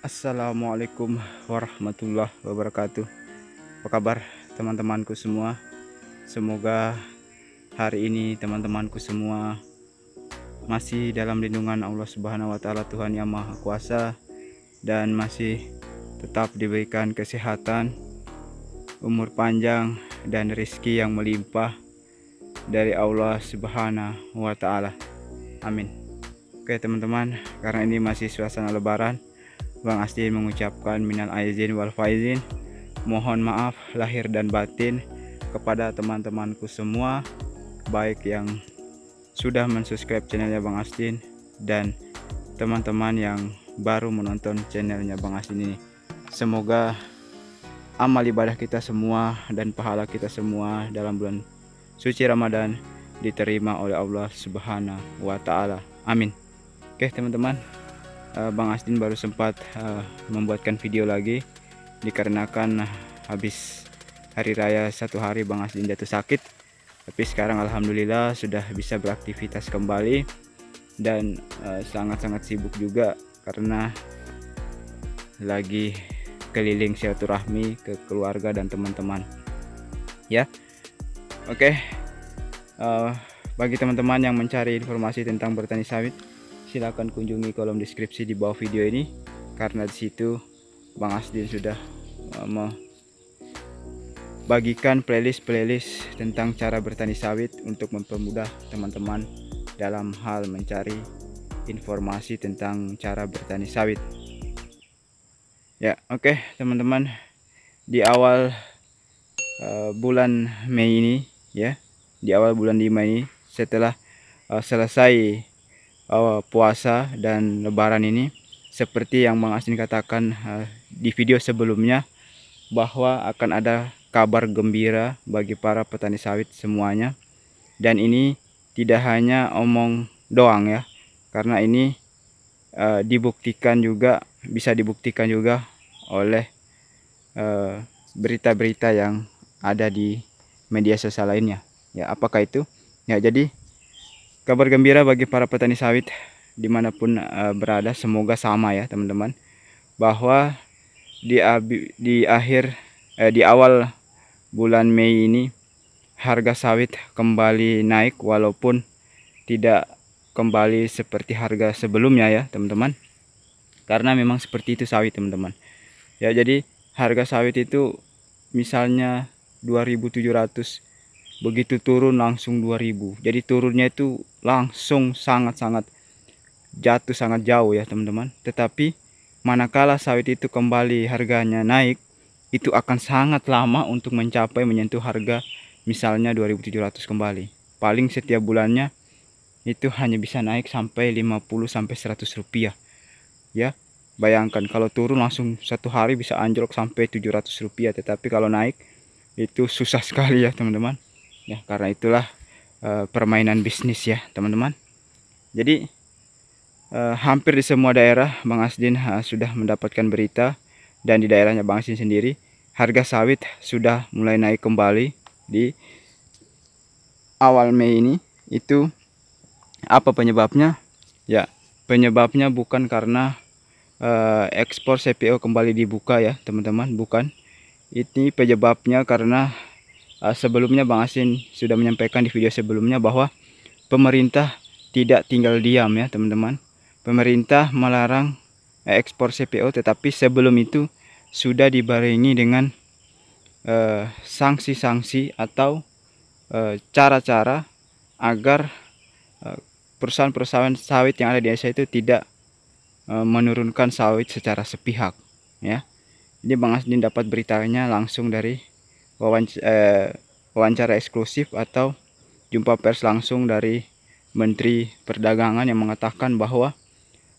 Assalamualaikum warahmatullahi wabarakatuh. Apa kabar teman-temanku semua? Semoga hari ini teman-temanku semua masih dalam lindungan Allah Subhanahu wa taala, Tuhan yang Maha Kuasa, dan masih tetap diberikan kesehatan, umur panjang dan rezeki yang melimpah dari Allah Subhanahu wa taala. Amin. Oke teman-teman, karena ini masih suasana lebaran, Bang Asdin mengucapkan minal aizin wal faizin, mohon maaf lahir dan batin kepada teman-temanku semua, baik yang sudah mensubscribe channelnya Bang Asdin dan teman-teman yang baru menonton channelnya Bang Asdin ini. Semoga amal ibadah kita semua dan pahala kita semua dalam bulan suci Ramadan diterima oleh Allah Subhanahu wa taala. Amin. Oke teman-teman, Bang Asdin baru sempat membuatkan video lagi dikarenakan habis hari raya satu hari Bang Asdin jatuh sakit, tapi sekarang alhamdulillah sudah bisa beraktivitas kembali dan sangat-sangat sibuk juga karena lagi keliling silaturahmi ke keluarga dan teman-teman ya. Oke, bagi teman-teman yang mencari informasi tentang bertani sawit, silakan kunjungi kolom deskripsi di bawah video ini, karena di situ Bang Asdin sudah membagikan playlist tentang cara bertani sawit untuk mempermudah teman-teman dalam hal mencari informasi tentang cara bertani sawit. Ya, oke teman-teman, di awal bulan Mei ini ya, di awal bulan 5 ini setelah selesai puasa dan lebaran ini, seperti yang Bang Asdin katakan di video sebelumnya, bahwa akan ada kabar gembira bagi para petani sawit semuanya. Dan ini tidak hanya omong doang ya, karena ini bisa dibuktikan juga oleh berita-berita yang ada di media sosial lainnya ya. Apakah itu ya? Jadi kabar gembira bagi para petani sawit dimanapun berada, semoga sama ya teman-teman, bahwa di awal bulan Mei ini harga sawit kembali naik, walaupun tidak kembali seperti harga sebelumnya ya teman-teman, karena memang seperti itu sawit teman-teman ya. Jadi harga sawit itu misalnya 2.700, begitu turun langsung 2.000. Jadi turunnya itu langsung sangat-sangat jatuh, sangat jauh ya teman-teman. Tetapi manakala sawit itu kembali harganya naik, itu akan sangat lama untuk menyentuh harga misalnya 2.700 kembali. Paling setiap bulannya itu hanya bisa naik sampai 50-100 rupiah ya. Bayangkan kalau turun langsung satu hari bisa anjlok sampai 700 rupiah, tetapi kalau naik itu susah sekali ya teman-teman ya. Karena itulah permainan bisnis ya teman-teman. Jadi hampir di semua daerah Bang Asdin sudah mendapatkan berita, dan di daerahnya Bang Asdin sendiri harga sawit sudah mulai naik kembali di awal Mei ini. Itu apa penyebabnya ya? Penyebabnya bukan karena ekspor CPO kembali dibuka ya teman-teman, bukan. Ini penyebabnya karena sebelumnya Bang Asdin sudah menyampaikan di video sebelumnya bahwa pemerintah tidak tinggal diam ya teman-teman. Pemerintah melarang ekspor CPO, tetapi sebelum itu sudah dibarengi dengan sanksi-sanksi atau cara-cara agar perusahaan-perusahaan sawit yang ada di Indonesia itu tidak menurunkan sawit secara sepihak ya. Ini Bang Asdin dapat beritanya langsung dari wawancara eksklusif atau jumpa pers langsung dari Menteri Perdagangan, yang mengatakan bahwa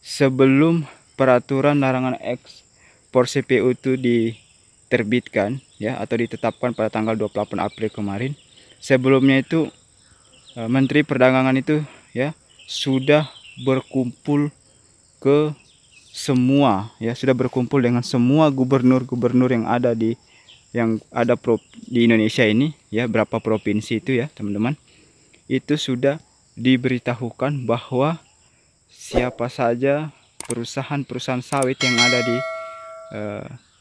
sebelum peraturan larangan ekspor CPO itu diterbitkan ya, atau ditetapkan pada tanggal 28 April kemarin, sebelumnya itu Menteri Perdagangan itu ya sudah berkumpul ke semua ya, sudah berkumpul dengan semua gubernur-gubernur yang ada di Indonesia ini ya, berapa provinsi itu ya teman-teman. Itu sudah diberitahukan bahwa siapa saja perusahaan-perusahaan sawit yang ada di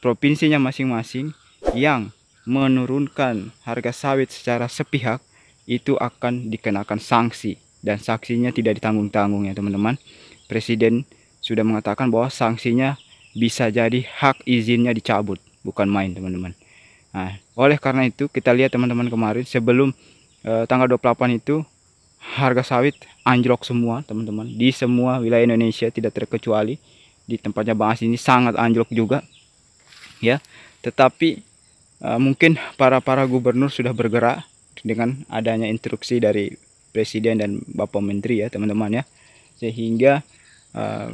provinsinya masing-masing yang menurunkan harga sawit secara sepihak, itu akan dikenakan sanksi, dan sanksinya tidak ditanggung-tanggung ya teman-teman. Presiden sudah mengatakan bahwa sanksinya bisa jadi hak izinnya dicabut, bukan main teman-teman. Nah, oleh karena itu kita lihat teman-teman, kemarin sebelum tanggal 28 itu harga sawit anjlok semua teman-teman, di semua wilayah Indonesia tidak terkecuali. Di tempatnya Bang As ini sangat anjlok juga ya. Tetapi mungkin para gubernur sudah bergerak dengan adanya instruksi dari presiden dan Bapak Menteri ya teman-teman ya, sehingga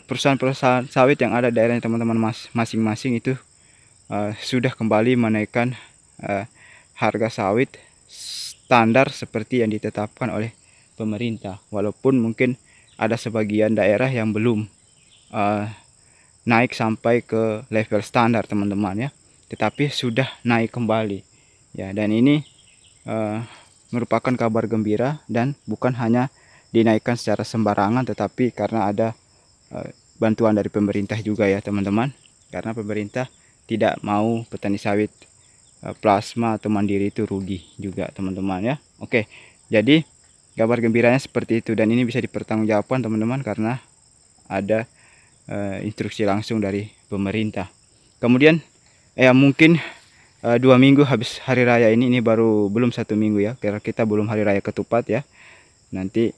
perusahaan-perusahaan sawit yang ada di daerahnya teman-teman masing-masing itu sudah kembali menaikkan harga sawit standar seperti yang ditetapkan oleh pemerintah. Walaupun mungkin ada sebagian daerah yang belum naik sampai ke level standar teman-teman ya, tetapi sudah naik kembali ya. Dan ini merupakan kabar gembira, dan bukan hanya dinaikkan secara sembarangan, tetapi karena ada bantuan dari pemerintah juga ya teman-teman, karena pemerintah tidak mau petani sawit plasma atau mandiri itu rugi juga teman-teman ya. Oke, jadi kabar gembiranya seperti itu, dan ini bisa dipertanggungjawabkan teman-teman karena ada instruksi langsung dari pemerintah. Kemudian mungkin 2 minggu habis hari raya ini baru belum 1 minggu ya, karena kita belum hari raya ketupat ya. Nanti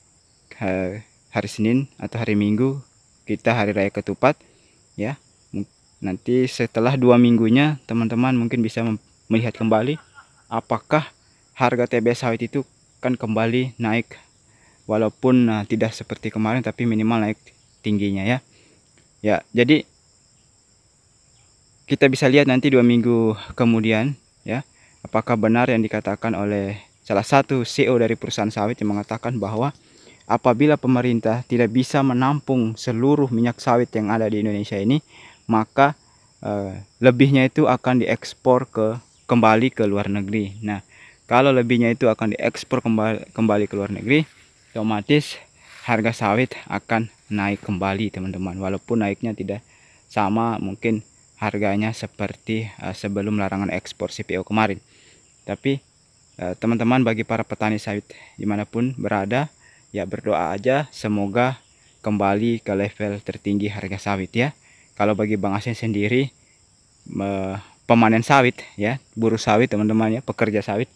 hari Senin atau hari Minggu kita hari raya ketupat ya. Nanti setelah 2 minggunya teman-teman mungkin bisa melihat kembali apakah harga TBS sawit itu kan kembali naik, walaupun tidak seperti kemarin, tapi minimal naik tingginya ya. Ya, jadi kita bisa lihat nanti 2 minggu kemudian ya, apakah benar yang dikatakan oleh salah satu CEO dari perusahaan sawit yang mengatakan bahwa apabila pemerintah tidak bisa menampung seluruh minyak sawit yang ada di Indonesia ini, maka lebihnya itu akan diekspor kembali ke luar negeri. Nah, kalau lebihnya itu akan diekspor kembali ke luar negeri, otomatis harga sawit akan naik kembali teman-teman, walaupun naiknya tidak sama mungkin harganya seperti sebelum larangan ekspor CPO kemarin. Tapi teman-teman, bagi para petani sawit dimanapun berada ya, berdoa aja semoga kembali ke level tertinggi harga sawit ya. Kalau bagi Bang Asen sendiri, pemanen sawit ya, buruh sawit teman-teman ya, pekerja sawit,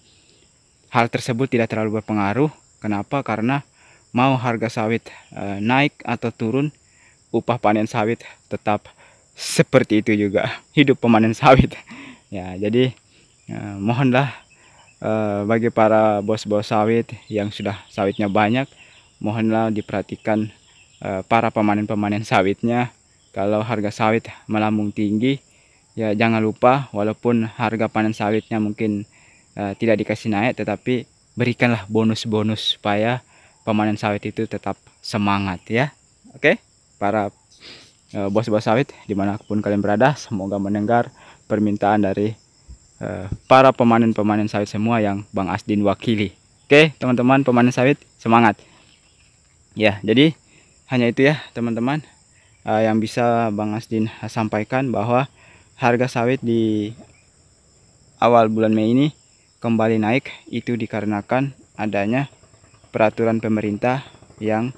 hal tersebut tidak terlalu berpengaruh. Kenapa? Karena mau harga sawit naik atau turun, upah panen sawit tetap seperti itu juga, hidup pemanen sawit ya. Jadi mohonlah bagi para bos-bos sawit yang sudah sawitnya banyak, mohonlah diperhatikan para pemanen sawitnya. Kalau harga sawit melambung tinggi ya, jangan lupa walaupun harga panen sawitnya mungkin tidak dikasih naik, tetapi berikanlah bonus-bonus supaya pemanen sawit itu tetap semangat ya. Oke, para bos-bos sawit dimanapun kalian berada, semoga mendengar permintaan dari para pemanen sawit semua yang Bang Asdin wakili. Oke teman-teman pemanen sawit, semangat ya. Jadi hanya itu ya teman-teman yang bisa Bang Asdin sampaikan, bahwa harga sawit di awal bulan Mei ini kembali naik, itu dikarenakan adanya peraturan pemerintah yang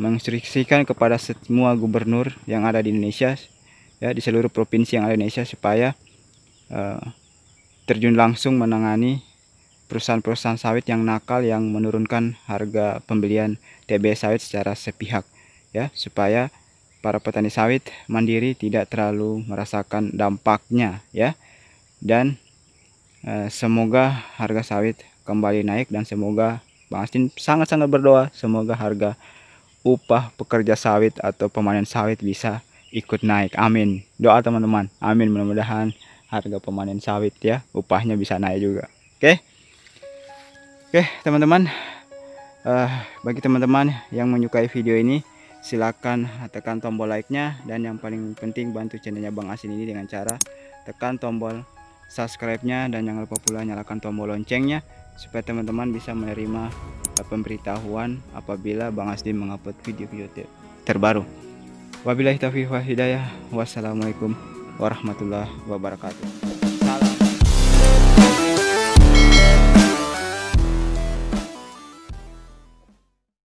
menginstruksikan kepada semua gubernur yang ada di Indonesia ya, di seluruh provinsi yang ada di Indonesia, supaya terjun langsung menangani perusahaan-perusahaan sawit yang nakal, yang menurunkan harga pembelian TBS sawit secara sepihak ya, supaya para petani sawit mandiri tidak terlalu merasakan dampaknya ya. Dan semoga harga sawit kembali naik, dan semoga Bang Asdin sangat-sangat berdoa semoga harga upah pekerja sawit atau pemanen sawit bisa ikut naik. Amin. Doa teman-teman. Amin. Mudah-mudahan harga pemanen sawit ya, upahnya bisa naik juga. Oke. Oke teman-teman. Bagi teman-teman yang menyukai video ini, silakan tekan tombol like-nya, dan yang paling penting bantu channelnya Bang Asin ini dengan cara tekan tombol subscribe-nya, dan jangan lupa pula nyalakan tombol loncengnya supaya teman-teman bisa menerima pemberitahuan apabila Bang Asdin mengupload video-video terbaru. Wabillahi taufiq wal hidayah. Wassalamualaikum warahmatullahi wabarakatuh.